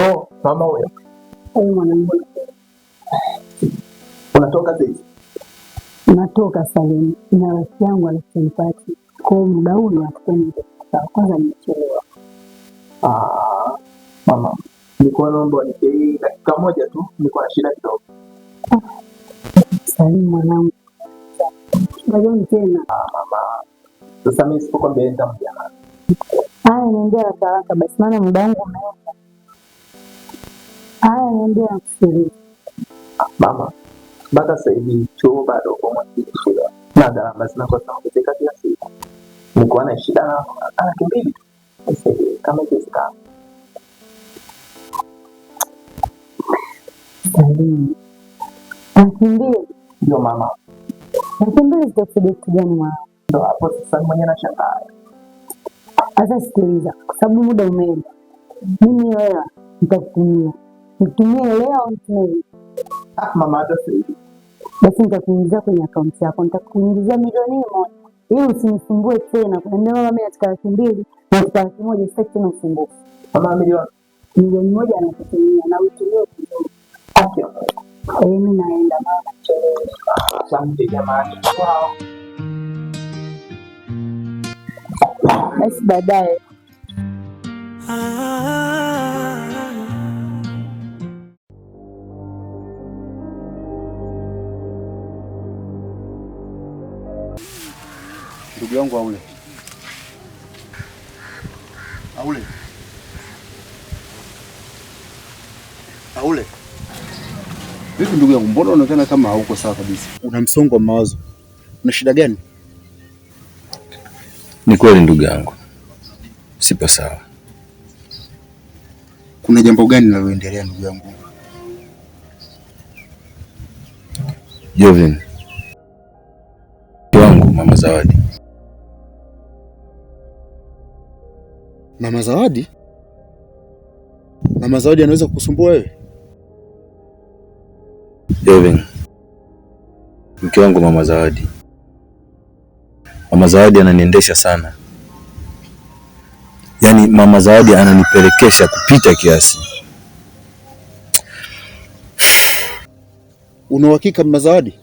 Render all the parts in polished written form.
Oh, mama huyo. Mwanangu. Unatoka sasa? Natoka Salim. Na rafiki yangu alichonipati. Kwa muda huu natakwenda kwanza nimechelewa. Mama. Nilikuwa naomba nipe dakika moja tu, nilikuwa na shida kidogo. Salim mwanangu. Unajua tena. Mama. Sasa mimi sipokuambia nitamjia. Haya, niambia haraka basi maana muda wangu umeenda. Haya, niambia kusikiliza. Mama. Mpaka sasa hivi chuo bado kwa mwezi shida. Na gharama zinakosa kuongezeka kila siku. Nilikuwa na shida na laki mbili. Sasa kama ikiwezekana. Salim. Nakimbia. Ndio mama. Nakimbia zitakusaidia kitu gani mwanangu? Ndio hapo sasa mwenye nashangaa. Sasa sikiliza, kwa sababu muda umeenda. Mimi wewe nitakutumia. Nitumie leo au nitumie? Mama hata sasa hivi. Basi nitakuingizia kwenye akaunti yako. Nitakuingizia milioni 1. Ili usinisumbue tena. Kuniambia mama mimi nataka 200 na nataka 100, sitaki tena usumbufu. Mama milioni 1 anakutumia na utumie kidogo. Okay. Mimi naenda mama nachelewa. Asante jamani. Wow. Basi baadaye. Ndugu yangu Aule. Aule. Aule. Vipi ndugu yangu, mbona unaonekana kama hauko sawa kabisa? Una msongo wa mawazo. Una shida gani? Ni kweli ndugu yangu. Sipo sawa. Kuna jambo gani linaloendelea ndugu yangu? Jovin. Wangu Mama Zawadi. Mama Zawadi? Mama Zawadi anaweza kukusumbua wewe? Jovin. Mke wangu Mama Zawadi. Mama Zawadi ananiendesha sana. Yaani Mama Zawadi ananipelekesha kupita kiasi. Una uhakika Mama Zawadi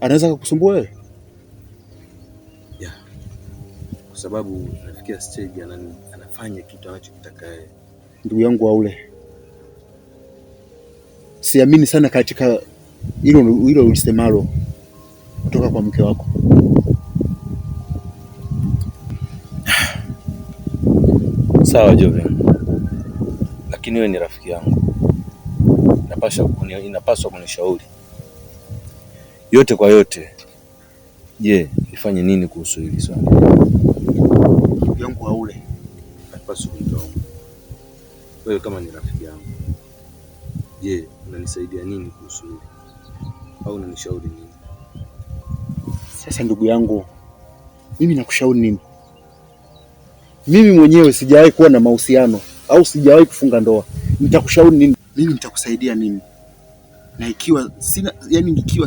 anaweza kukusumbua wewe? Yeah. Kwa sababu nafikia stage anafanya kitu anachokitaka yeye. Ndugu yangu Aule. Siamini sana katika hilo ulisemalo kutoka kwa mke wako. Sawa Jovin. Lakini wewe ni rafiki yangu. Inapaswa kunishauri. Yote kwa yote. Je, nifanye nini kuhusu hili swali? Ndugu yangu Aule. Napaswa kunitoa. Wewe kama ni rafiki yangu. Je, unanisaidia nini kuhusu hili? Au unanishauri nini? Sasa ndugu yangu, mimi nakushauri nini? Mimi mwenyewe sijawahi kuwa na mahusiano au sijawahi kufunga ndoa. Nitakushauri nini? Mimi nitakusaidia nini? Na ikiwa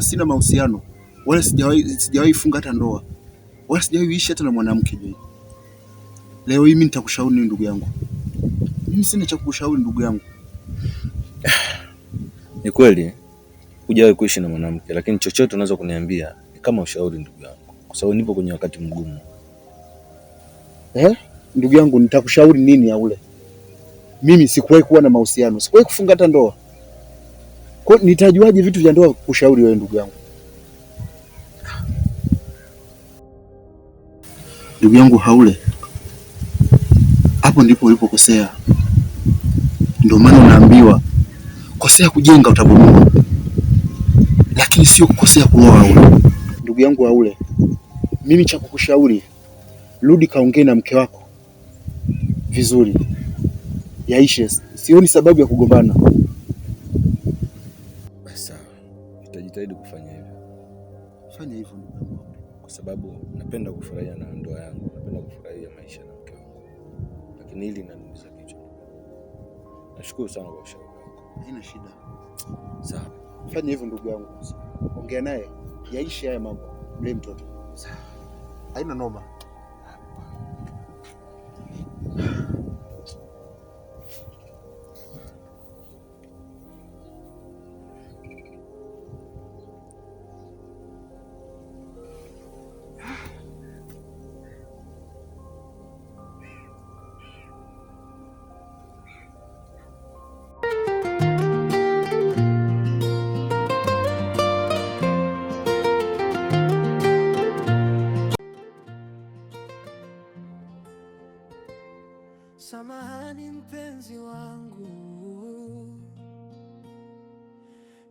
sina mahusiano wala sijawahi funga hata ndoa wala sijawahi ishi hata na mwanamke je. Leo hii mimi nitakushauri nini ndugu yangu? Mimi sina cha kukushauri ndugu yangu. Ni kweli hujawahi kuishi na mwanamke, lakini chochote unaweza kuniambia ni kama ushauri ndugu yangu, kwa sababu nipo kwenye wakati mgumu. Ndugu yangu nitakushauri nini Aule? Mimi sikuwahi kuwa na mahusiano, sikuwahi kufunga hata ndoa. Kwa nitajuaje vitu vya ndoa kushauri wewe ndugu yangu? Ndugu yangu Aule, hapo ndipo ulipokosea. Ndio maana unaambiwa kosea kujenga utabomoa, lakini sio kukosea kuoa Aule. Ndugu yangu Aule, mimi cha kukushauri, rudi kaongee na mke wako vizuri, yaishe. Sioni sababu ya kugombana. Basi nitajitahidi kufanya hivyo. Fanya hivyo ndugu yangu, kwa sababu napenda kufurahia na ndoa yangu, napenda kufurahia maisha na mke wangu, lakini hili linaniumiza kichwa. Nashukuru sana kwa ushauri wako. Haina shida. Sawa. Fanya hivyo ndugu yangu. Ongea naye, yaishe haya mambo. Mlee mtoto. Sawa. Haina noma. Samahani mpenzi wangu,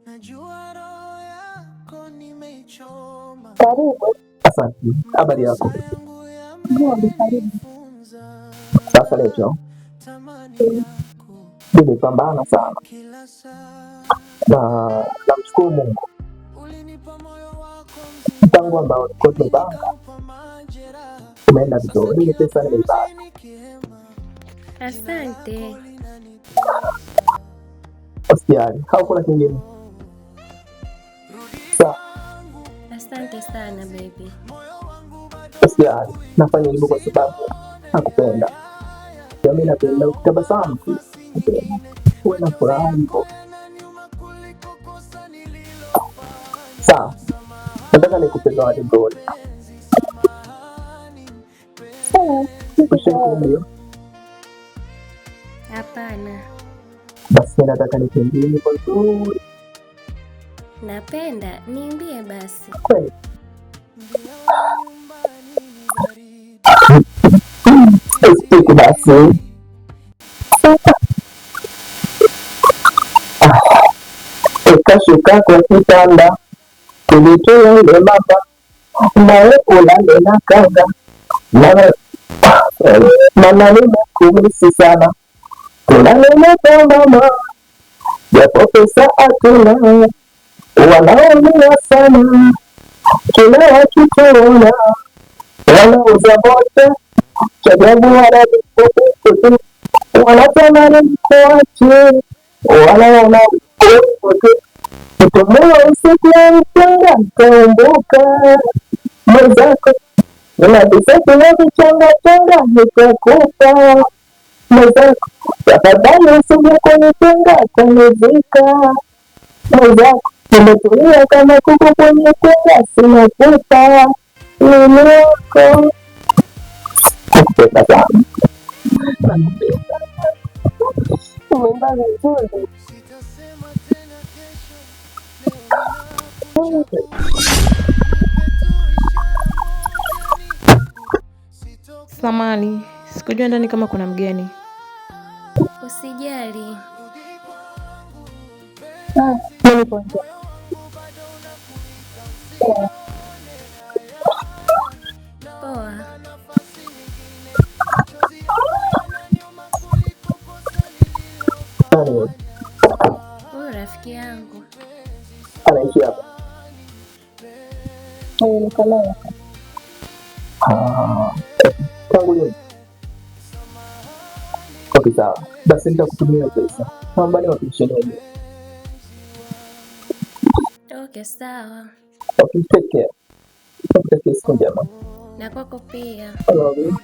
najua roho yako nimeichoma. Karibu. Asante. Habari yako? Karibu. Sasa leo nimepambana sana na namshukuru Mungu mpango ambao ulikuwa tumepanga umeenda vizuri. Ile pesa nimeipata. Asante. Usijali, hakuna kingine. Sawa. Asante sana baby. Usijali, nafanya hivyo kwa sababu nakupenda. Mimi napenda ukitabasamu tu. Uwe na furaha hivyo. Sawa. Nataka nikupe zawadi nzuri. Ushakuambia? Hapana. Basi nataka nikimbie nyimbo nzuri. Napenda, niimbie basi. Kweli? Siku basi. Ukashuka kwa kitanda kulitoa ile mama nawe ulale na kanga mana nimekumisi sana tulale na mama japo pesa hatuna wanaumia sana kila wakituona wanauza moja chajabu wanavikutu wanatamani mkoache wanaona mkoache kutomoa usiku ya mchanga mtaumbuka mwenzako unabisati ya vichanga changa nitakupa mwenzako tafadhali usije kunitenga kanizika mwenzako nimetulia kama kuku kwenye tenga sina kupa nini yako nakupenda sana nakupenda umeimba vizuri. Samahani, sikujua ndani kama kuna mgeni. Usijali. Mimi kwanza. Poa. Huyu rafiki yangu anaishi hapa. Nikolea. Tangu leo. Okay, sawa. Basi nitakutumia pesa. Naomba niwapishe wenyewe. Okay, sawa. Okay, take care. Nakutakia siku njema. Na kwako pia. I love you.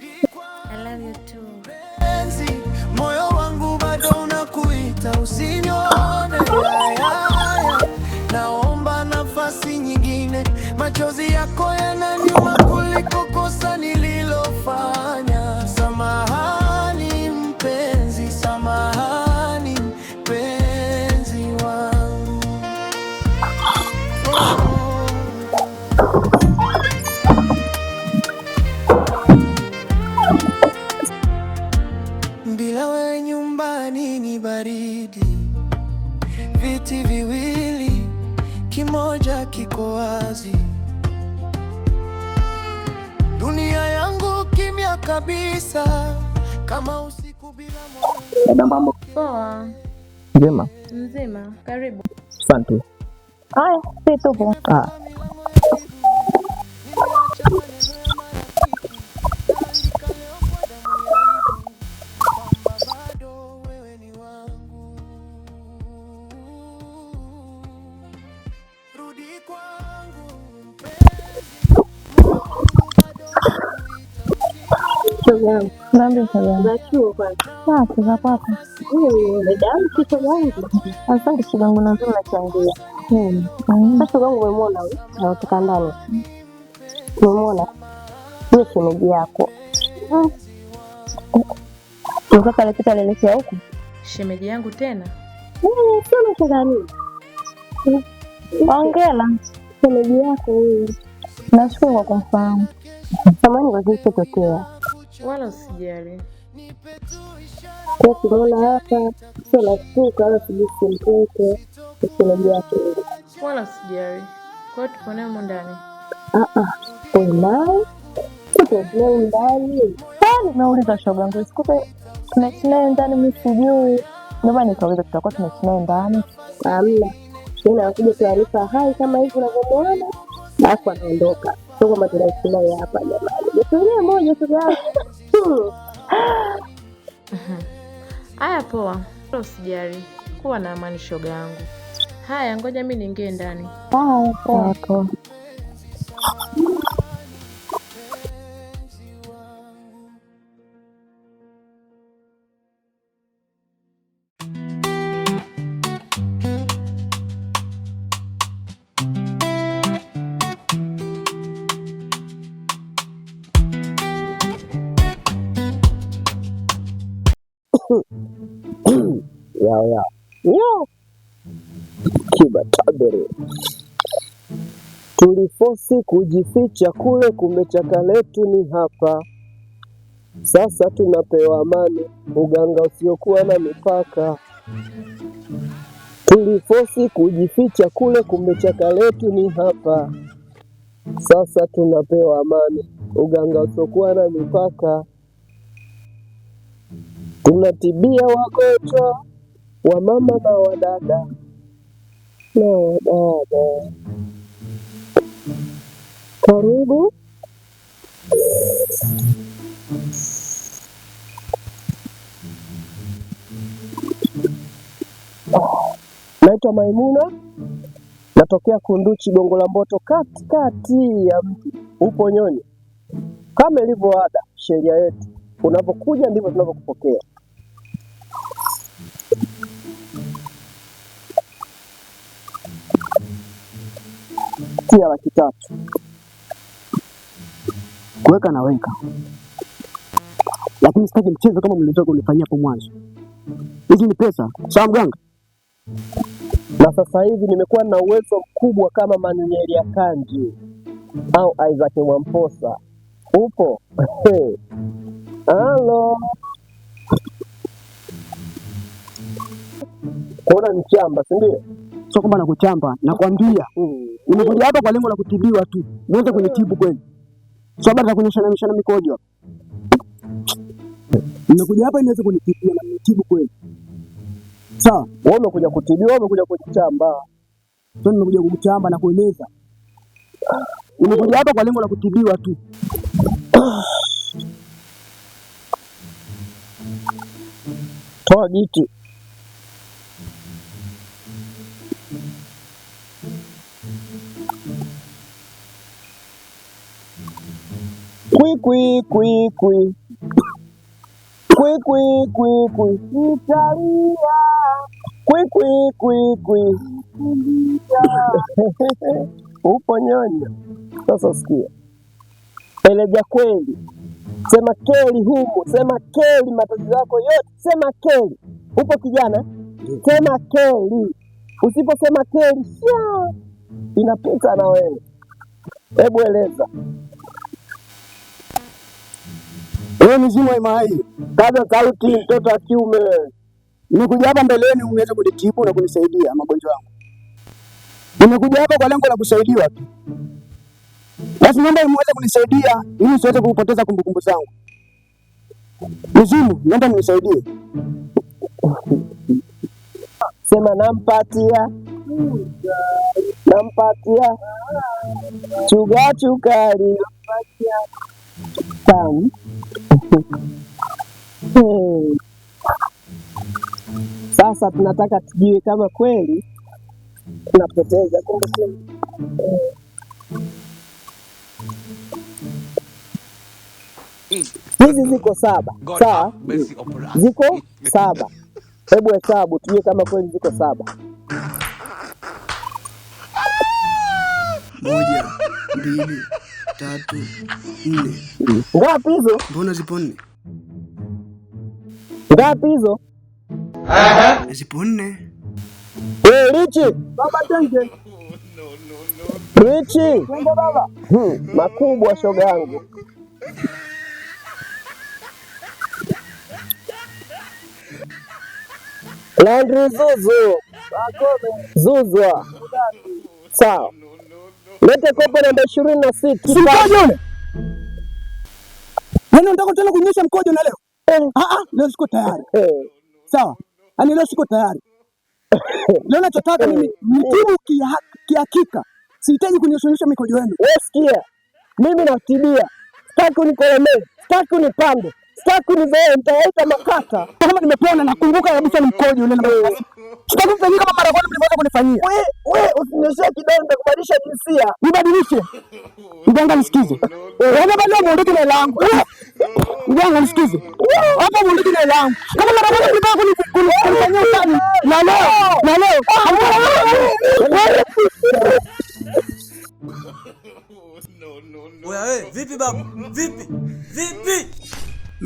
I love you too. Moyo wangu bado unakuita usinione. Naomba nafasi nyingine, machozi yako yananiuma kuliko kosa nililofanya. Samahani mpenzi, samahani mpenzi wangu. Bila wewe nyumbani ni baridi, viti viwili kimoja kiko wazi, dunia yangu kimya kabisa kama usiku bila mwanga. Dada, mambo Poa. njema? Mzima, karibu. Asante. Haya, si tupo. Naambia sababu. Za chuo kwanza. Sasa za kwako. Dada yangu kitu gani? Asante shigangu na nzuri nachangia. Sasa wangu umemwona huyu? Anatoka ndani. Umemwona? Yeye shemeji yako. Mtoto alipita alelekea huko. Shemeji yangu tena? Sio mtu gani? Ongela. Shemeji yako huyu. Nashukuru kwa kumfahamu. Samahani kwa kilichotokea. Wala usijali. Kwa tunaona hapa sio nashtuka wala sijisi mtoto usinajua kile. Wala sijari. Kwa hiyo tupo naye humo ndani. Unaye? Tupo naye ndani. Nauliza shogangu isikupe tunaishi naye ndani mimi sijui. Ndio maana nikauliza tutakuwa tunaishi naye ndani. Hamna. Tena anakuja taarifa hai kama hivi unavyomuona. Alafu anaondoka. Sio kama tunaishi naye hapa jamani. Ndio moja tu gani? Haya poa. Usijari. Kuwa na amani shoga yangu. Haya ngoja mimi niingie ndani. Haya poa. Yo. Kibatabere. Tulifosi kujificha kule, kumechaka letu ni hapa. Sasa tunapewa amani, uganga usiokuwa na mipaka. Tulifosi kujificha kule, kumechaka letu ni hapa. Sasa tunapewa amani, uganga usiokuwa na mipaka. Tunatibia wagonjwa wa mama na wadada na wadada. Karibu. Naitwa Maimuna, natokea Kunduchi, Gongo la Mboto, katikati ya mji. Upo Nyonyi. Kama ilivyo ada, sheria yetu, unapokuja ndivyo tunavyokupokea. Tia 300. Kuweka na weka. Lakini sitaki mchezo kama mlitoka kunifanyia hapo mwanzo. Hizi ni pesa, sawa mganga? Na sasa hivi nimekuwa na uwezo mkubwa kama Manuel ya Kanji au Isaac Mwamposa. Upo? Halo. Kuna mchamba, si ndio? Sio kwamba nakuchamba, nakwambia. Nimekuja hapa kwa lengo la kutibiwa tu. Niweze kunitibu kweli. Sio habari za kunyeshana mikojo. Nimekuja hapa niweze kunitibu na kunitibu kweli. Sawa, wewe umekuja kutibiwa, wewe umekuja kuchamba. Sio nimekuja kukuchamba na kueleza. Nimekuja hapa kwa lengo la kutibiwa tu. Toa giti. Kwi. Italia. Kwi. Upo Nyonyi. Sasa sikia. Eleja kweli. Sema keli humu, sema keli matatizo yako yote, sema keli. Upo kijana? Sema keli. Usiposema keli, inapita na wewe. Hebu eleza. Wewe mzimu wa imani, kaza sauti, mtoto wa kiume. Nimekuja hapa mbeleni uweze kunitibu na kunisaidia magonjwa yangu. Nimekuja hapa kwa lengo la kusaidiwa tu. Basi naomba muweze kunisaidia ili siweze kupoteza kumbukumbu zangu. Mzimu, naomba mnisaidie. Sema nampatia. Chugari. Tamu. Sasa tunataka tujue kama kweli tunapoteza kumbukumbu. Hizi ziko 7. Sawa? Ziko 7. Hebu hesabu tujue kama kweli ziko 7. 1, 2, 3, 4. Ngapi hizo? Mbona zipo 4? Ngapi hizo? Zipo 4. Richi. Baba tenge. Richi. Twende baba. Makubwa shoga yangu. Landry Zuzu. Zuzwa. Sawa. Lete kopo namba 26. Mkojo ule. Nani unataka tena kunyesha mkojo na leo? Leo siko tayari. Sawa. Yaani leo siko tayari. Leo nachotaka mimi mtibu kihakika. Sihitaji kunyesha mikojo yenu. Wewe sikia. Mimi natibia. Sitaki unikolemee. Sitaki unipande. Sitaki unizoe, nitaita makata. Kama nimepona nakumbuka kabisa ni mkojo ule na sitaki kufanyia kama mara kwanza mlivyoanza kunifanyia. Wewe usininyeshe kidonda kubadilisha jinsia. Nibadilishe. Mganga nisikize. Wewe bado muondoke na langu. Mganga nisikize. Hapo muondoke na langu. Kama mara kwanza mlivyoanza kunifanyia utani. Na leo. Wewe vipi babu? Vipi?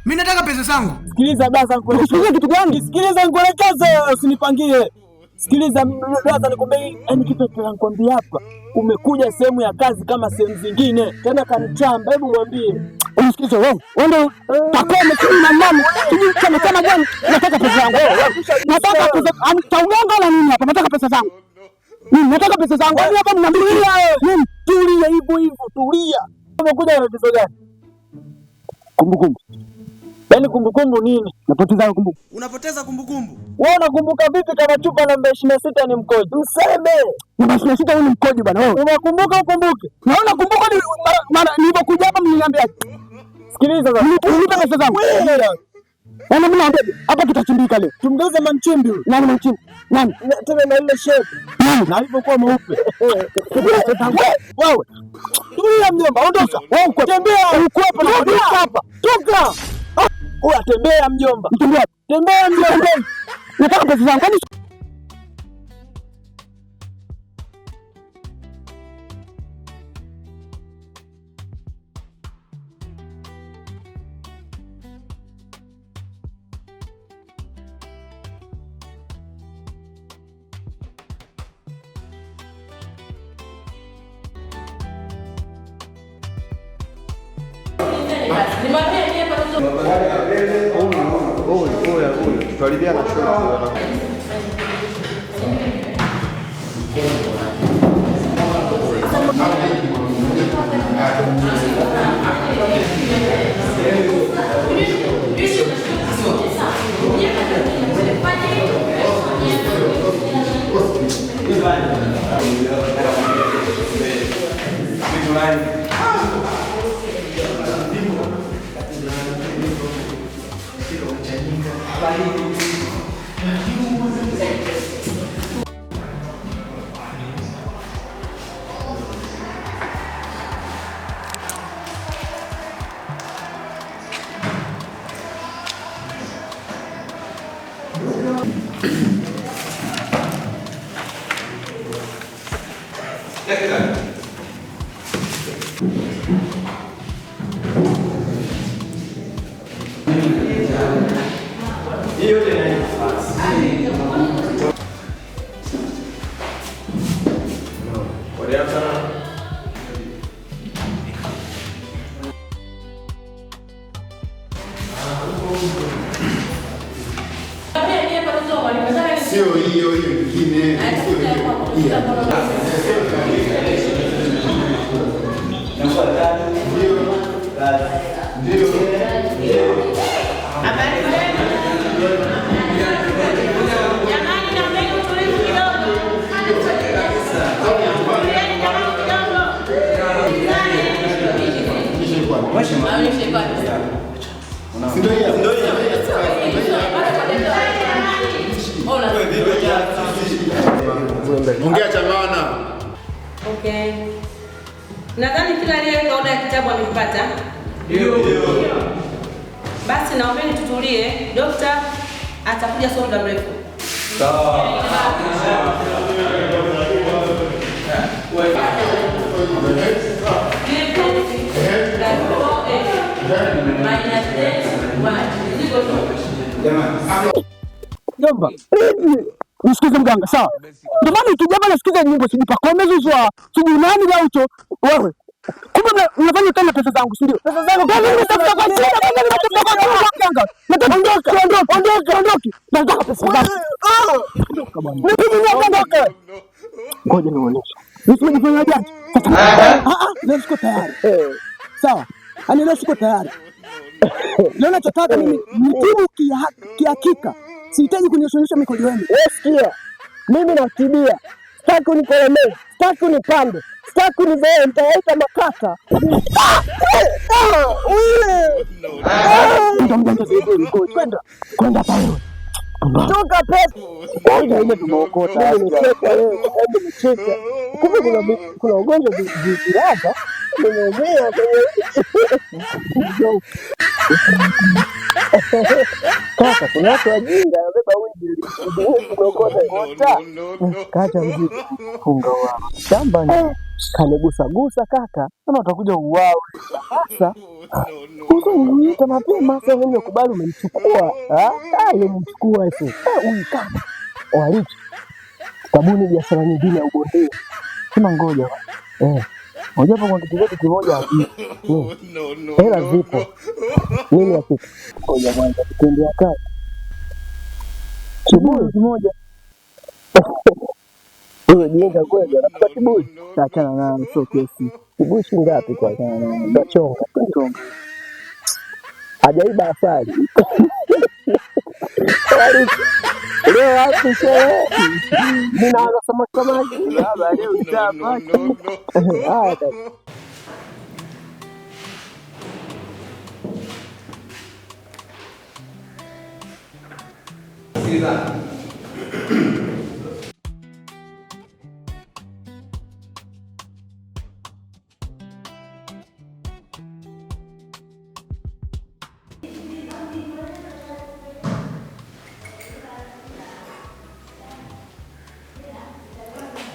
Mimi nataka pesa zangu. Sikiliza blaza, Sikiliza kitu gani? Sikiliza nikuelekeze, usinipangie. Sikiliza blaza, nikwambie, yani kitu nakwambia hapa. Umekuja sehemu ya kazi kama sehemu zingine. Tena kanichamba, hebu mwambie. Unisikize wewe. Wewe takome chini na mama. Sijui kama gani. Nataka pesa zangu. Nataka pesa. Utaonga na nini hapa? Nataka pesa zangu. Nataka pesa zangu. Wewe hapa mnambilia wewe. Tulia hivyo, tulia. Umekuja na tatizo gani? Kumbukumbu. Yaani kumbukumbu nini? Napoteza kumbukumbu. Unapoteza kumbukumbu. Wewe unakumbuka vipi kama chupa namba 26 ni mkojo? Mseme. Namba 26 huyu ni mkojo bwana wewe. Unakumbuka ukumbuke? Na unakumbuka mara nilipokuja hapa mliniambia. Sikiliza sasa. Unipe pesa zangu. Yaani mimi naambia hapa tutachimbika leo. Tumgeuze mamchimbi huyu. Nani mamchimbi? Nani? Tena na ile shape. Na alivyokuwa mweupe. Wewe. Tulia mjomba, ondoka. Wewe tembea uko hapa na hapa. Toka. Wewe tembea mjomba. Tembea mjomba. Nataka pesa zangu. Tukaribia na Sio hiyo nyingine. Ongea changana. Okay. Nadhani kila aliyeweka oda ya kitabu amepata. Ndio. Basi naombeni tutulie. Dokta atakuja sio muda mrefu. Sawa. Jomba. Nisikize mganga, sawa? Ndio maana ukija hapa nasikiza nyimbo sijui Pakome Zuzwa, sijui nani Gaucho. Wewe Kumbe mnafanya kama pesa zangu, si ndio? Pesa zangu gani nimetafuta kwa shida, kama nimetafuta kwa mganga. Ondoka. Nataka pesa zangu. Ondoka bwana. Ondoka. Ngoja nionyeshe. Nisijifanya janja. Leo siko tayari. Sawa. Ani leo siko tayari. Leo nachotaka mimi mtibu kihakika. Sihitaji kunyosha mikono yenu. Wewe sikia. Mimi natibia. Sitaki unikolemee. Sitaki unipande. Sitaki unizoe, nitawaita makaka. Ndio mjanja zaidi. Kwenda pale. Toka pesa. Ngoja ile tumeokota. Nimecheka. Kumbe kuna ugonjwa hapa. Nimeumia kwenye kaka, kuna watu wajinga wabeba wingi tumeokota. Kacha mjini funga wao shamba kanigusa kaka, kama utakuja uwao sasa. Usimuita mapema sasa, wewe ukubali umemchukua. Umemchukua hivi. Huyu kaka walichi sabuni biashara nyingine ya ubondea. Sema ngoja unajua kwa kitu chetu kimoja hapo. Hela zipo. Nini ya kitu? Ngoja kwanza tukimbia kazi. Kiburi kimoja. Wewe jenga kweli, unataka kiburi? Achana na sio kesi. Kiburi shilingi ngapi kwa sana? Ndachonga. Hajaiba asali. Leo hapo sherehe. Ninaanza samaki. Baba leo utapata.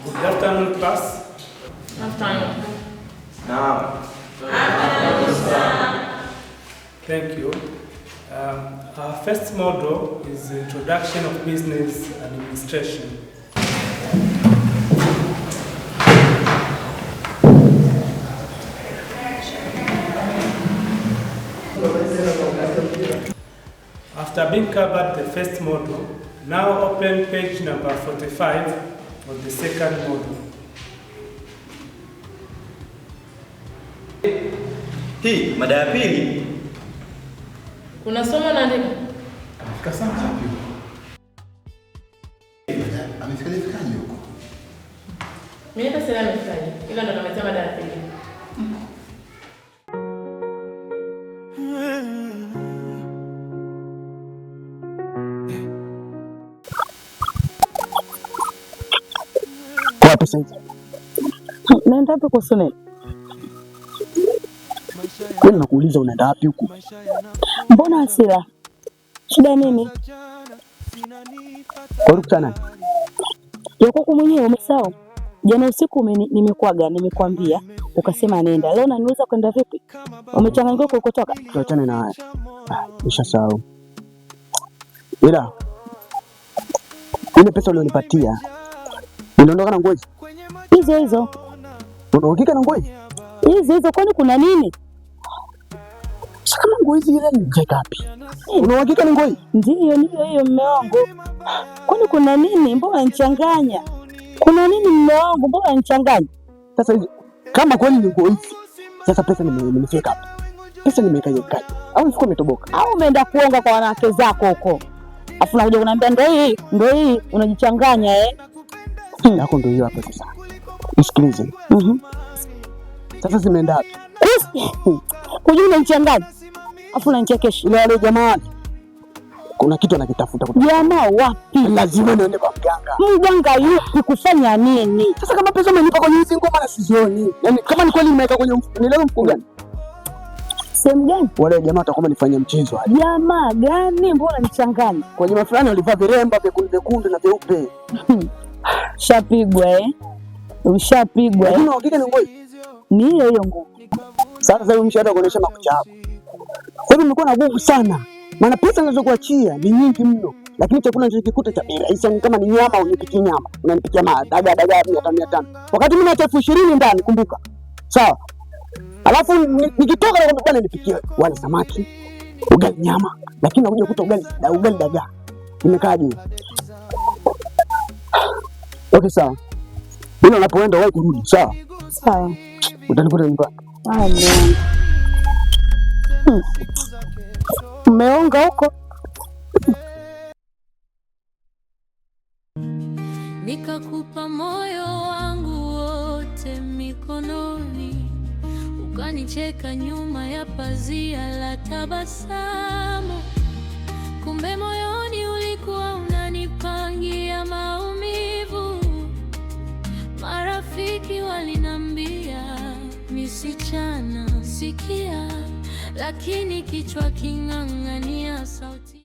Good afternoon, class. Afternoon. Now. Thank you. Our first model is Introduction of Business Administration. After being covered the first model, now open page number 45 of the second model. Hii mada ya pili. Kuna somo naandika? Amefika sana hapo. Amefikaje huko? Mimi hata sina amefikaje. Ila ndo namesema mada ya pili. Kwa pesa hizo. Naenda wapi kusema? Wewe nakuuliza unaenda wapi huko? Mbona hasira? Shida nini? Kwa rukutana. Yako mwenyewe umesahau. Jana usiku nimekwambia ukasema nenda. Leo unaniuliza kwenda vipi? Umechanganyikiwa kukotoka? Tuachane na haya. Nishasahau. Ila ile pesa ulionipatia niliondoka na ngozi. Hizo. Una uhakika na ngozi? Hizo kwani kuna nini? Sasa kama ngozi ile ni ngapi? Una uhakika na ngozi? Ndio hiyo mume wangu. Kwani kuna nini? Mbona unachanganya? Kuna nini mume wangu? Mbona unachanganya? Sasa hizo kama kweli ni ngozi. Sasa pesa nimefika hapa. Pesa nimekaje? Au siko umetoboka? Au umeenda kuonga kwa wanawake zako huko? Afu unakuja kuniambia ndio hii unajichanganya Yako ndio hiyo hapa sasa. Nisikilize. Sasa zimeenda wapi? Kujua unanichanganya. Afu unanichekesha. Ile wale jamaa kuna kitu anakitafuta. Jamaa wapi? Lazima niende kwa mganga. Mganga yupi kufanya nini? Sasa kama pesa umenipa kwenye hizi ngoma na sizioni. Yaani kama ni kweli nimeweka kwenye mfuko gani? Sehemu gani? Wale jamaa watakuwa wanifanyia mchezo. Jamaa gani? Mbona nichanganya? Kwa jamaa fulani walivaa viremba vyekundu na vyeupe. Shapigwa Ushapigwa. Lakini uhakika ni ngoi. Ni hiyo nguo. Sasa hiyo mshahara kuonesha makucha yako. Kwa hiyo umekuwa na nguvu sana. Maana pesa ninazokuachia ni nyingi mno. Lakini chakula ninachokikuta cha bei rahisi, ni kama ni nyama au nipikie nyama. Unanipikia dagaa 500. Wakati mimi na 20,000 ndani, kumbuka. Sawa. Alafu nikitoka na bwana nipikie wali samaki, ugali nyama, lakini nakuja kukuta ugali dagaa. Nimekaaje? Okay, sawa. Bila unapoenda wapi kurudi? Sawa. Sawa. Utanikuta nyumbani. Umeonga huko? Nikakupa moyo wangu wote mikononi, ukanicheka nyuma ya pazia la tabasamu. Kumbe moyoni ulikuwa unanipangia maumivu. Marafiki walinambia misichana sikia, lakini kichwa king'ang'ania sauti.